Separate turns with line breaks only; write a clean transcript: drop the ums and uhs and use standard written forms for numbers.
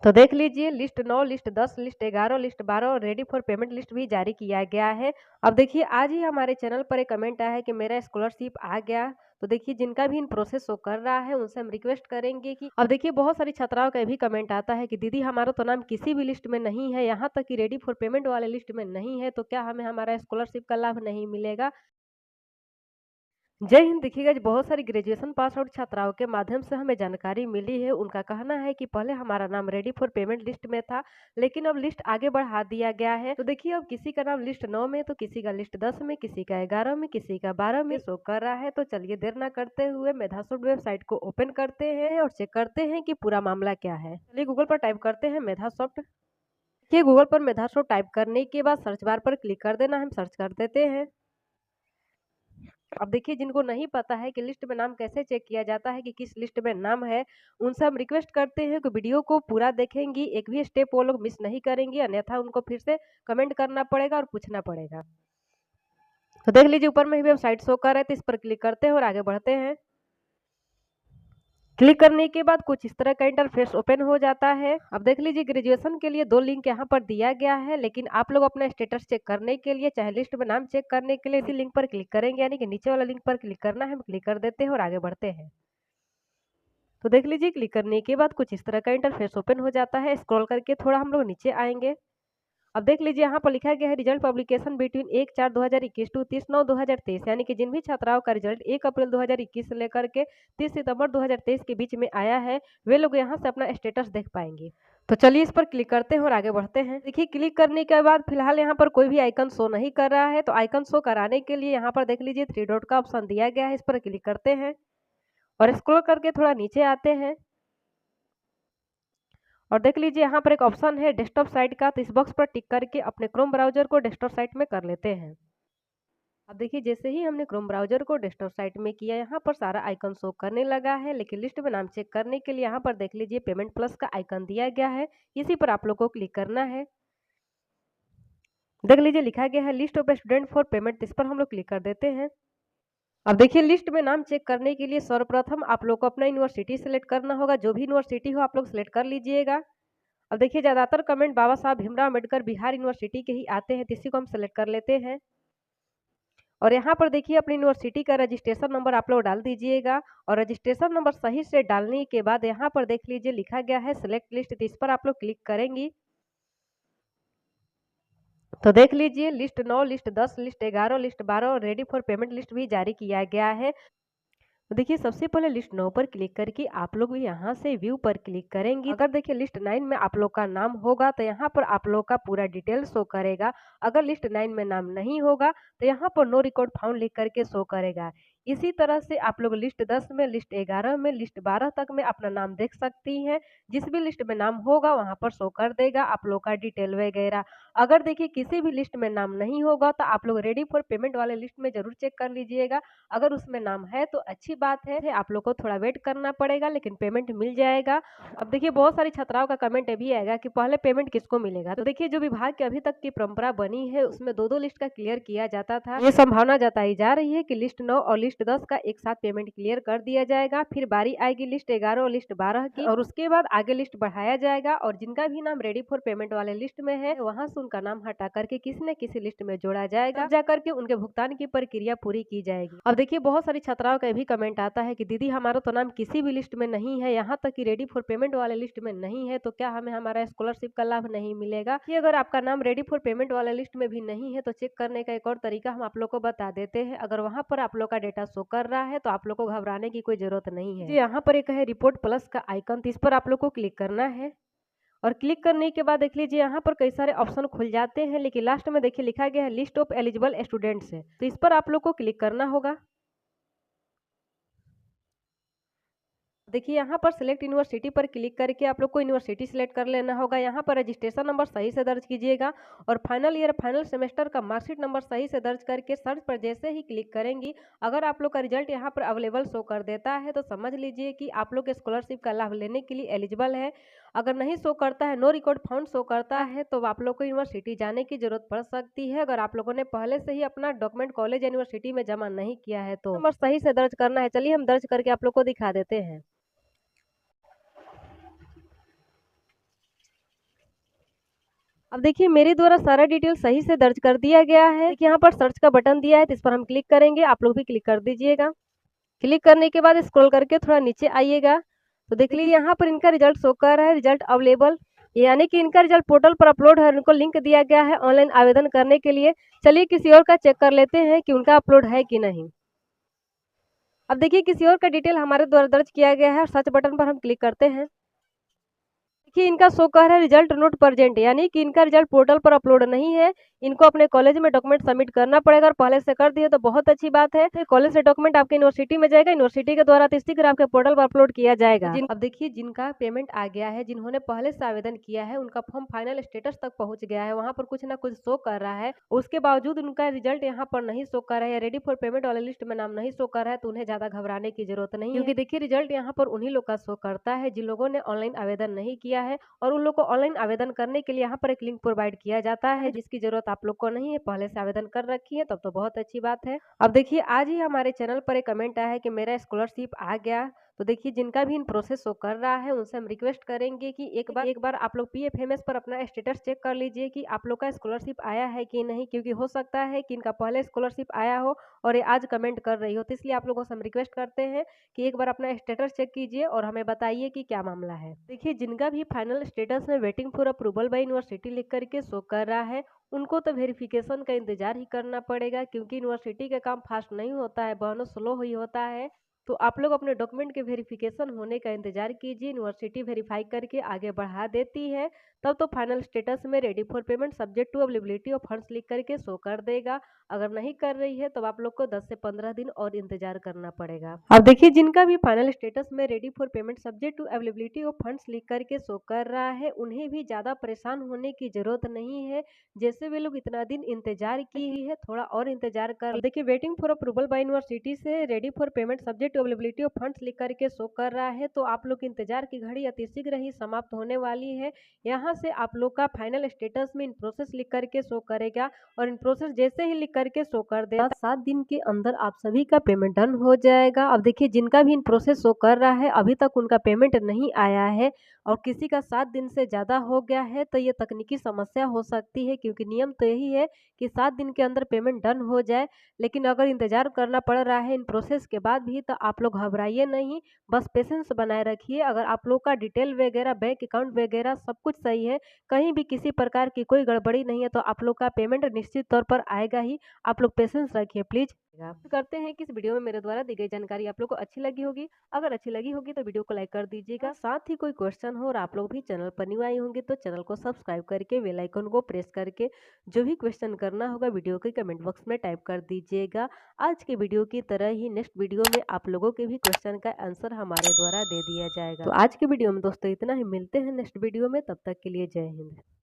तो देख लीजिए लिस्ट 9, लिस्ट 10, लिस्ट 11, लिस्ट 12 और रेडी फॉर पेमेंट लिस्ट भी जारी किया गया है। अब देखिए आज ही हमारे चैनल पर एक कमेंट आया है कि मेरा स्कॉलरशिप आ गया। तो देखिए जिनका भी इन प्रोसेस शो कर रहा है उनसे हम रिक्वेस्ट करेंगे कि अब देखिए बहुत सारी छात्राओं का भी कमेंट आता है कि दीदी हमारा तो नाम किसी भी लिस्ट में नहीं है, यहाँ तक कि रेडी फॉर पेमेंट वाले लिस्ट में नहीं है, तो क्या हमें हमारा स्कॉलरशिप का लाभ नहीं मिलेगा? जय हिंद। देखिएगा जी बहुत सारी ग्रेजुएशन पास आउट छात्राओं के माध्यम से हमें जानकारी मिली है। उनका कहना है कि पहले हमारा नाम रेडी फॉर पेमेंट लिस्ट में था, लेकिन अब लिस्ट आगे बढ़ा दिया गया है। तो देखिए अब किसी का नाम लिस्ट 9 में, तो किसी का लिस्ट 10 में, किसी का 11 में, किसी का 12 में शो कर रहा है। तो चलिए देर ना करते हुए मेधासॉफ्ट वेबसाइट को ओपन करते हैं और चेक करते हैं कि पूरा मामला क्या है। चलिए गूगल पर टाइप करते हैं मेधासॉफ्ट। देखिए गूगल पर मेधासॉफ्ट टाइप करने के बाद सर्च बार पर क्लिक कर देना। हम सर्च कर देते हैं। अब देखिए जिनको नहीं पता है कि लिस्ट में नाम कैसे चेक किया जाता है कि किस लिस्ट में नाम है, उनसे हम रिक्वेस्ट करते हैं कि वीडियो को पूरा देखेंगी, एक भी स्टेप वो लोग मिस नहीं करेंगी, अन्यथा उनको फिर से कमेंट करना पड़ेगा और पूछना पड़ेगा। तो देख लीजिए ऊपर में ही वेबसाइट शो कर रहे थे, इस पर क्लिक करते हैं और आगे बढ़ते हैं। क्लिक करने के बाद कुछ इस तरह का इंटरफेस ओपन हो जाता है। अब देख लीजिए ग्रेजुएशन के लिए 2 लिंक यहाँ पर दिया गया है, लेकिन आप लोग अपना स्टेटस चेक करने के लिए चाहे लिस्ट में नाम चेक करने के लिए इसी लिंक पर क्लिक करेंगे, यानी कि नीचे वाला लिंक पर क्लिक करना है। हम क्लिक कर देते हैं और आगे बढ़ते हैं। तो देख लीजिए क्लिक करने के बाद कुछ इस तरह का इंटरफेस ओपन हो जाता है। स्क्रॉल करके थोड़ा हम लोग नीचे आएंगे। अब देख लीजिए यहाँ पर लिखा गया है रिजल्ट पब्लिकेशन बिटवीन 1/4/2021 टू 30/9/2023, यानी कि जिन भी छात्राओं का रिजल्ट 1 अप्रैल 2021 से लेकर के 30 सितंबर 2023 के बीच में आया है, वे लोग यहाँ से अपना स्टेटस देख पाएंगे। तो चलिए इस पर क्लिक करते हैं और आगे बढ़ते हैं। देखिए क्लिक करने के बाद फिलहाल यहाँ पर कोई भी आइकन शो नहीं कर रहा है, तो आइकन शो कराने के लिए यहाँ पर देख लीजिए 3 डॉट का ऑप्शन दिया गया है, इस पर क्लिक करते हैं और स्क्रॉल करके थोड़ा नीचे आते हैं और देख लीजिए यहाँ पर एक ऑप्शन है डेस्कटॉप साइट का, तो इस बॉक्स पर टिक करके अपने क्रोम ब्राउजर को डेस्कटॉप साइट में कर लेते हैं। अब देखिए जैसे ही हमने क्रोम ब्राउजर को डेस्कटॉप साइट में किया, यहाँ पर सारा आइकन शो करने लगा है, लेकिन लिस्ट में नाम चेक करने के लिए यहाँ पर देख लीजिए पेमेंट प्लस का आइकन दिया गया है, इसी पर आप लोग को क्लिक करना है। देख लीजिए लिखा गया है list of student for payment, इस पर हम लोग क्लिक कर देते हैं। अब देखिए लिस्ट में नाम चेक करने के लिए सर्वप्रथम आप लोग को अपना यूनिवर्सिटी सेलेक्ट करना होगा। जो भी यूनिवर्सिटी हो आप लोग सेलेक्ट कर लीजिएगा। अब देखिए ज़्यादातर कमेंट बाबा साहब भीमराव अम्बेडकर बिहार यूनिवर्सिटी के ही आते हैं, तो इसी को हम सेलेक्ट कर लेते हैं। और यहाँ पर देखिए अपनी यूनिवर्सिटी का रजिस्ट्रेशन नंबर आप लोग डाल दीजिएगा और रजिस्ट्रेशन नंबर सही से डालने के बाद यहाँ पर देख लीजिए लिखा गया है सिलेक्ट लिस्ट, तो इस पर आप लोग क्लिक करेंगी। तो देख लीजिए लिस्ट 9, लिस्ट 10, लिस्ट 11, लिस्ट 12 और रेडी फॉर पेमेंट लिस्ट भी जारी किया गया है। तो देखिए सबसे पहले लिस्ट 9 पर क्लिक करके आप लोग भी यहाँ से व्यू पर क्लिक करेंगी। अगर देखिए लिस्ट 9 में आप लोग का नाम होगा तो यहाँ पर आप लोग का पूरा डिटेल शो करेगा। अगर लिस्ट 9 में नाम नहीं होगा तो यहाँ पर नो रिकॉर्ड फाउंड लिख करके शो करेगा। इसी तरह से आप लोग लिस्ट 10 में, लिस्ट 11 में, लिस्ट 12 तक में अपना नाम देख सकती हैं। जिस भी लिस्ट में नाम होगा वहाँ पर शो कर देगा आप लोग का डिटेल वगैरह। अगर देखिए किसी भी लिस्ट में नाम नहीं होगा तो आप लोग रेडी फॉर पेमेंट वाले लिस्ट में जरूर चेक कर लीजिएगा। अगर उसमें नाम है तो अच्छी बात है, आप लोग को थोड़ा वेट करना पड़ेगा, लेकिन पेमेंट मिल जाएगा। अब देखिए बहुत सारी छात्राओं का कमेंट भी आएगा कि पहले पेमेंट किसको मिलेगा। तो देखिए जो विभाग की अभी तक की परंपरा बनी है उसमें 2-2 लिस्ट का क्लियर किया जाता था। ये संभावना जताई जा रही है कि लिस्ट 9 और लिस्ट 10 का एक साथ पेमेंट क्लियर कर दिया जाएगा। फिर बारी आएगी लिस्ट 11 और लिस्ट 12 की और उसके बाद आगे लिस्ट बढ़ाया जाएगा और जिनका भी नाम रेडी फॉर पेमेंट वाले लिस्ट में है वहां से उनका नाम हटा करके किसी न किसी लिस्ट में जोड़ा जाएगा, जाकर के उनके भुगतान की प्रक्रिया पूरी की जाएगी। अब देखिए बहुत सारी छात्राओं का भी कमेंट आता है कि दीदी हमारा तो नाम किसी भी लिस्ट में नहीं है, यहाँ तक कि रेडी फॉर पेमेंट वाले लिस्ट में नहीं है, तो क्या हमें हमारा स्कॉलरशिप का लाभ नहीं मिलेगा? कि अगर आपका नाम रेडी फॉर पेमेंट वाले लिस्ट में भी नहीं है तो चेक करने का एक और तरीका हम आप लोग को बता देते हैं। अगर वहाँ पर आप लोग का डेटा शो कर रहा है तो आप लोग को घबराने की कोई जरूरत नहीं है। यहाँ पर एक है रिपोर्ट प्लस का आइकन, तो इस पर आप लोग को क्लिक करना है और क्लिक करने के बाद देख लीजिए यहाँ पर कई सारे ऑप्शन खुल जाते हैं, लेकिन लास्ट में देखिए लिखा गया है लिस्ट ऑफ एलिजिबल स्टूडेंट्स है, तो इस पर आप लोग को क्लिक करना होगा। देखिए यहाँ पर सिलेक्ट यूनिवर्सिटी पर क्लिक करके आप लोग को यूनिवर्सिटी सिलेक्ट कर लेना होगा। यहाँ पर रजिस्ट्रेशन नंबर सही से दर्ज कीजिएगा और फाइनल ईयर फाइनल सेमेस्टर का मार्कशीट नंबर सही से दर्ज करके सर्च पर जैसे ही क्लिक करेंगी, अगर आप लोग का रिजल्ट यहाँ पर अवेलेबल शो कर देता है तो समझ लीजिए कि आप लोग स्कॉलरशिप का लाभ लेने के लिए एलिजिबल है। अगर नहीं शो करता है, नो रिकॉर्ड फाउंड शो करता है, तो आप लोग को यूनिवर्सिटी जाने की जरूरत पड़ सकती है। अगर आप लोगों ने पहले से ही अपना डॉक्यूमेंट कॉलेज यूनिवर्सिटी में जमा नहीं किया है तो नंबर सही से दर्ज करना है। चलिए हम दर्ज करके आप लोग को दिखा देते हैं। अब देखिए मेरे द्वारा सारा डिटेल सही से दर्ज कर दिया गया है। देखिए यहाँ पर सर्च का बटन दिया है, तो इस पर हम क्लिक करेंगे, आप लोग भी क्लिक कर दीजिएगा। क्लिक करने के बाद स्क्रॉल करके थोड़ा नीचे आइएगा, तो देख लीजिए यहाँ पर इनका रिजल्ट शो कर रहा है, रिजल्ट अवेलेबल, यानी कि इनका रिजल्ट पोर्टल पर अपलोड है, उनको लिंक दिया गया है ऑनलाइन आवेदन करने के लिए। चलिए किसी और का चेक कर लेते हैं कि उनका अपलोड है कि नहीं। अब देखिए किसी और का डिटेल हमारे द्वारा दर्ज किया गया है और सर्च बटन पर हम क्लिक करते हैं। देखिए इनका शो कर रहा है रिजल्ट नॉट प्रेजेंट, यानी कि इनका रिजल्ट पोर्टल पर अपलोड नहीं है। इनको अपने कॉलेज में डॉक्यूमेंट सबमिट करना पड़ेगा और पहले से कर दिए तो बहुत अच्छी बात है। तो कॉलेज से डॉक्यूमेंट आपके यूनिवर्सिटी में जाएगा, यूनिवर्सिटी के द्वारा तो शीघ्र आपके पोर्टल पर अपलोड किया जाएगा। अब देखिए जिनका पेमेंट आ गया है, जिन्होंने पहले से आवेदन किया है, उनका फॉर्म फाइनल स्टेटस तक पहुंच गया है, वहाँ पर कुछ ना कुछ शो कर रहा है। उसके बावजूद उनका रिजल्ट यहाँ पर नहीं शो कर रहा है, रेडी फॉर पेमेंट वाले लिस्ट में नाम नहीं शो कर रहा है, तो उन्हें ज्यादा घबराने की जरूरत नहीं है, क्योंकि देखिए रिजल्ट यहाँ पर उन्हीं लोग का शो करता है जिन लोगों ने ऑनलाइन आवेदन नहीं किया है। और उन लोग को ऑनलाइन आवेदन करने के लिए यहाँ पर एक लिंक प्रोवाइड किया जाता है, जिसकी जरूरत आप लोग को नहीं है, पहले से आवेदन कर रखी है, तब तो बहुत अच्छी बात है। अब देखिए आज ही हमारे चैनल पर एक कमेंट आया है कि मेरा स्कॉलरशिप आ गया। तो देखिए जिनका भी इन प्रोसेस शो कर रहा है, उनसे हम रिक्वेस्ट करेंगे कि एक बार आप लोग पीएफएमएस पर अपना स्टेटस चेक कर लीजिए कि आप लोग का स्कॉलरशिप आया है कि नहीं, क्योंकि हो सकता है कि इनका पहले स्कॉलरशिप आया हो और ये आज कमेंट कर रही हो। तो इसलिए आप लोगों से हम रिक्वेस्ट करते हैं कि एक बार अपना स्टेटस चेक कीजिए और हमें बताइए कि क्या मामला है। देखिए जिनका भी फाइनल स्टेटस में waiting for approval by university लिख करके शो कर रहा है, उनको तो वेरिफिकेशन का इंतजार ही करना पड़ेगा, क्योंकि यूनिवर्सिटी का काम फास्ट नहीं होता है, बहुत स्लो ही होता है। तो आप लोग अपने डॉक्यूमेंट के वेरिफिकेशन होने का इंतजार कीजिए, यूनिवर्सिटी वेरीफाई करके आगे बढ़ा देती है, तब तो फाइनल स्टेटस में ready for payment subject to availability of funds लिख करके शो कर देगा। अगर नहीं कर रही है तो आप लोग को 10 से 15 दिन और इंतजार करना पड़ेगा। अब देखिए जिनका भी फाइनल स्टेटस में ready for payment subject to availability of funds लिख करके शो कर रहा है, उन्हें भी ज्यादा परेशान होने की जरूरत नहीं है। जैसे वे लोग इतना दिन इंतजार की है, थोड़ा और इंतजार कर। देखिए waiting for approval by university से ready for payment subject availability of funds लिख करके शो कर रहा है, तो आप लोग इंतजार की घड़ी अतिशीघ्र ही समाप्त होने वाली है। यहाँ से आप लोग का फाइनल स्टेटस में इन प्रोसेस लिख करके शो करेगा और इन प्रोसेस जैसे ही लिख करके शो कर देगा, 7 दिन के अंदर आप सभी का पेमेंट डन हो जाएगा। अब देखिए जिनका भी इन प्रोसेस शो कर रहा है, अभी तक उनका पेमेंट नहीं आया है और किसी का 7 दिन से ज़्यादा हो गया है, तो ये तकनीकी समस्या हो सकती है, क्योंकि नियम तो यही है कि 7 दिन के अंदर पेमेंट डन हो जाए। लेकिन अगर इंतजार करना पड़ रहा है इन प्रोसेस के बाद भी, तो आप लोग घबराइए नहीं, बस पेशेंस बनाए रखिए। अगर आप लोग का डिटेल वगैरह, बैंक अकाउंट वगैरह सब कुछ सही है, कहीं भी किसी प्रकार की कोई गड़बड़ी नहीं है, तो आप लोग का पेमेंट निश्चित तौर पर आएगा ही। आप लोग पेशेंस रखिए प्लीज। करते हैं कि इस वीडियो में मेरे द्वारा दी गई जानकारी आप लोग को अच्छी लगी होगी। अगर अच्छी लगी होगी तो वीडियो को लाइक कर दीजिएगा। साथ ही कोई क्वेश्चन हो और आप लोग भी चैनल पर न्यू आए होंगे तो चैनल को सब्सक्राइब करके बेल आइकन को प्रेस करके जो भी क्वेश्चन करना होगा वीडियो के कमेंट बॉक्स में टाइप कर दीजिएगा। आज के वीडियो की तरह ही नेक्स्ट वीडियो में आप लोगों के भी क्वेश्चन का आंसर हमारे द्वारा दे दिया जाएगा। तो आज के वीडियो में दोस्तों इतना ही, मिलते हैं नेक्स्ट वीडियो में, तब तक के लिए जय हिंद।